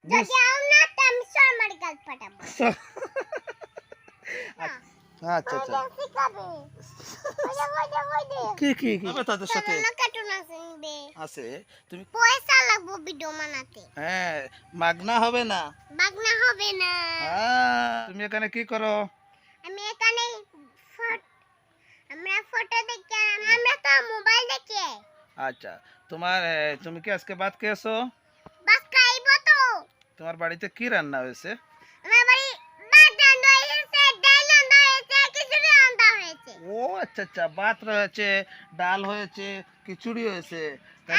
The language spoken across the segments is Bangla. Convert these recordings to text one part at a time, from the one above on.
যদি না তো আমি শর্মার গাল পাঠাবো। আচ্ছা আচ্ছা কি হবে তাদের সাথে কার্টুন আছে আছে তুমি পয়সা লাগবে ভিডিও বানাতে। হ্যাঁ মাগনা হবে না মাগনা হবে না। তুমি এখানে কি করো? আমি এখানে আমরা ফটো দেখি, আমরা তো মোবাইল দেখি। আচ্ছা তোমার তুমি কি আজকে ভাত খেয়েছো? বাস খাইবো তো। তোমার বাড়িতে কি রান্না হয়েছে? আমার বাড়ি ভাত রান্না হয়েছে, ডাল রান্না হয়েছে, খিচুড়ি রান্না হয়েছে। ও আচ্ছা আচ্ছা ভাত রয়েছে, ডাল হয়েছে, খিচুড়ি হয়েছে,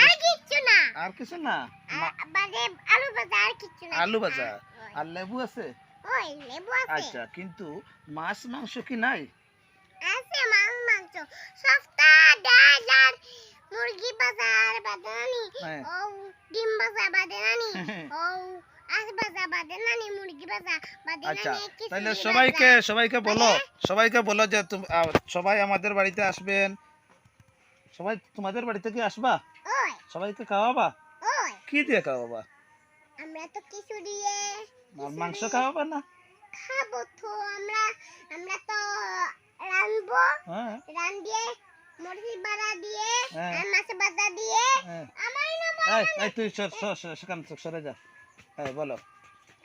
আর কিছু না। আর কিছু না? বাদে আলু ভাজা আর কিছু না। আলু ভাজা আর লেবু আছে? ওই লেবু আছে। আচ্ছা কিন্তু মাছ মাংস কি নাই? আছে মাংস, সস্তা ডাল আর মুরগি বাজার বাদানি। ও ডিম বাজার বাদানি। ও আজ বাজার বাদানি মুরগি বাজার বাদানি। আচ্ছা তাহলে সবাইকে বলো যে সবাই আমাদের বাড়িতে আসবেন। সবাই তোমাদের বাড়িতে কি আসবা? ওই সবাইকে খাওয়াবা? ওই কি দিয়ে খাওয়াবা? আমরা তো কিছু দিয়ে মাংস খাওয়াবা না? খাবো তো আমরা তো রানবো। হ্যাঁ দিয়ে মুরগি বাড়া দিয়ে হ্যাঁ। আর মাছ বাজা দিয়ে হ্যাঁ। আমার নাম এই তুই সেখান থেকে সরে যা। হ্যাঁ বলো।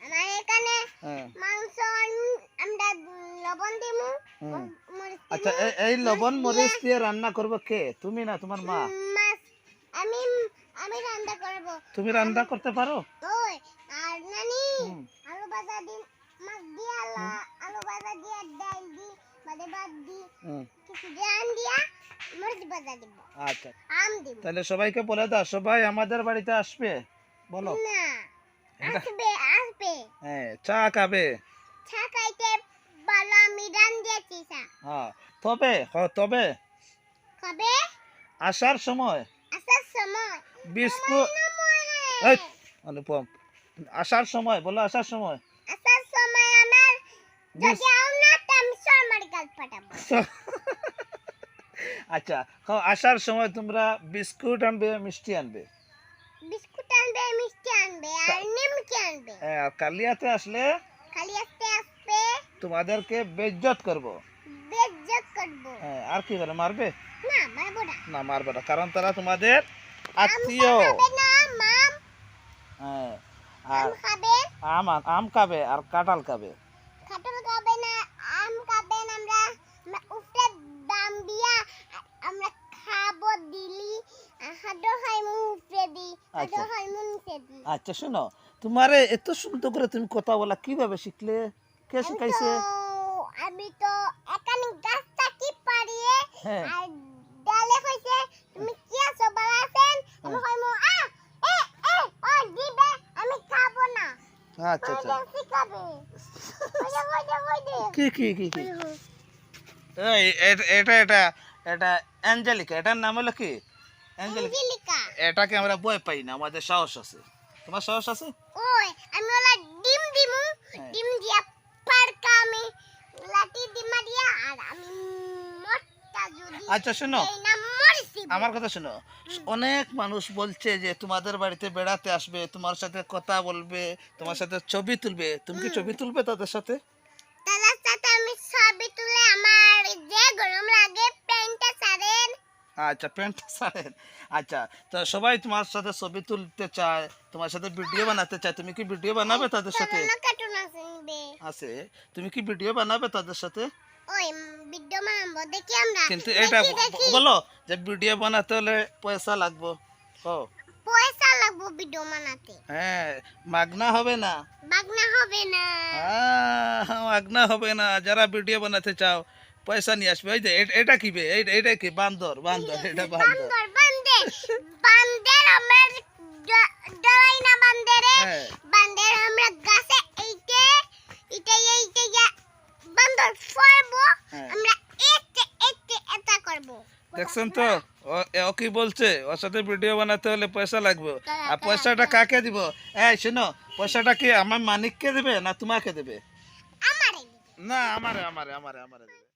আমার এখানে হ্যাঁ মাংস আমরা লবণ দিমু। আচ্ছা এই লবণ মরিচ দিয়ে রান্না করবে কে? তুমি না তোমার মা? মাছ আমি আমি রান্না করব। তুমি রান্না করতে পারো? ওই আর নানি আলু ভাজা দিন, মাছ দিয়ে আলু ভাজা দিয়ে ডাল দি বাদে ভাত দি কিছু দিয়ে দিয়া মুরগি ভাজা দিব। আচ্ছা আম দিব। তাহলে সবাইকে বলে দাও সবাই আমাদের বাড়িতে আসবে বলো। না আসবে হ্যাঁ চা খাবে? চা খাইতে ভালো আমি রান দিয়েছি চা। হ্যাঁ তবে কবে আসার সময় বিস্কুট এই অনুপম আসার সময় বলো আসার সময় আমার যদি না তো আমি শর্মার গাল পাঠাবো। আচ্ছা আসার সময় তোমরা বিস্কুট আনবে মিষ্টি আনবে? বিস্কুট আনবে মিষ্টি আনবে আর নিমকি আনবে। আর কালিয়াতে আসলে খালি আসবে তোমাদেরকে বেইজ্জত করবো। হ্যাঁ আর কি করে মারবে? না মারবো না মারবে না কারণ তারা তোমাদের আত্মীয়। হ্যাঁ আর আম খাবে আর কাঁঠাল খাবে। আম খাবে আমরা উপরে দাম দিয়া আমরা খাবো দিলি হাডো খাইমু উপরে দি হাডো খাইমু নিচে দি। আচ্ছা শোনো তোমারে এত সুন্দর করে তুমি কথা বলা কিভাবে শিখলে? কে শিখাইছে? আমি তো এখানে গাছ থাকি পারিয়ে আর ডালে কইছে তুমি কি আছো ভালো আছেন? আমি কইমু ও দিবে আমি খাবো না। আচ্ছা আচ্ছা শিখাবে কি এই এটা অ্যাঞ্জেলিকা। এটার নাম হলো কি? অ্যাঞ্জেলিকা। এটাকে আমরা ভয় পাই না, আমাদের সাহস আছে। তোমার সাহস আছে? ওই আমি ওলা ডিম দিমু, ডিম দিয়া পারকা আমি লাঠি দিমা দিয়া আর আমি মোটটা যদি আচ্ছা শোনো এই না মরছি। আমার কথা শোনো, অনেক মানুষ বলছে যে তোমাদের বাড়িতে বেড়াতে আসবে, তোমার সাথে কথা বলবে, তোমার সাথে ছবি তুলবে। তুমি কি ছবি তুলবে তাদের সাথে? তাদের সাথে আমি ছবি তুলে আমার যে গরম লাগে প্যান্টটা ছাড়েন। আচ্ছা প্যান্ট ছাড়েন। আচ্ছা তো সবাই তোমার সাথে ছবি তুলতে চায়, তোমার সাথে ভিডিও বানাতে চায়। তুমি কি ভিডিও বানাবে তাদের সাথে? কার্টুন আছে তুমি কি ভিডিও বানাবে তাদের সাথে? ওই ভিডিও বানাবো দেখি আমরা। কিন্তু এটা বলো যে ভিডিও বানাতে হলে পয়সা লাগবে। পয়সা লাগবে ভিডিও বানাতে। হ্যাঁ মাগনা হবে না। মাগনা হবে না। মাগনা হবে না। যারা ভিডিও বানাতে চাও পয়সা নিয়ে আসবে। ওই যে এটা কি এটা কি বান্দর এটা বান্দর আমরা ডরাই না বান্দরে। বান্দর আমরা গাছে এইতে বান্দর ফরবো আমরা এটা করব। দেখছেন তো ও কি বলছে? ওর সাথে ভিডিও বানাতে হলে পয়সা লাগবে। আর পয়সাটা কাকে দিব? এই শোনো পয়সাটা কি আমার মানিককে দেবে না তোমাকে দেবে? আমারে না আমারে দেবে।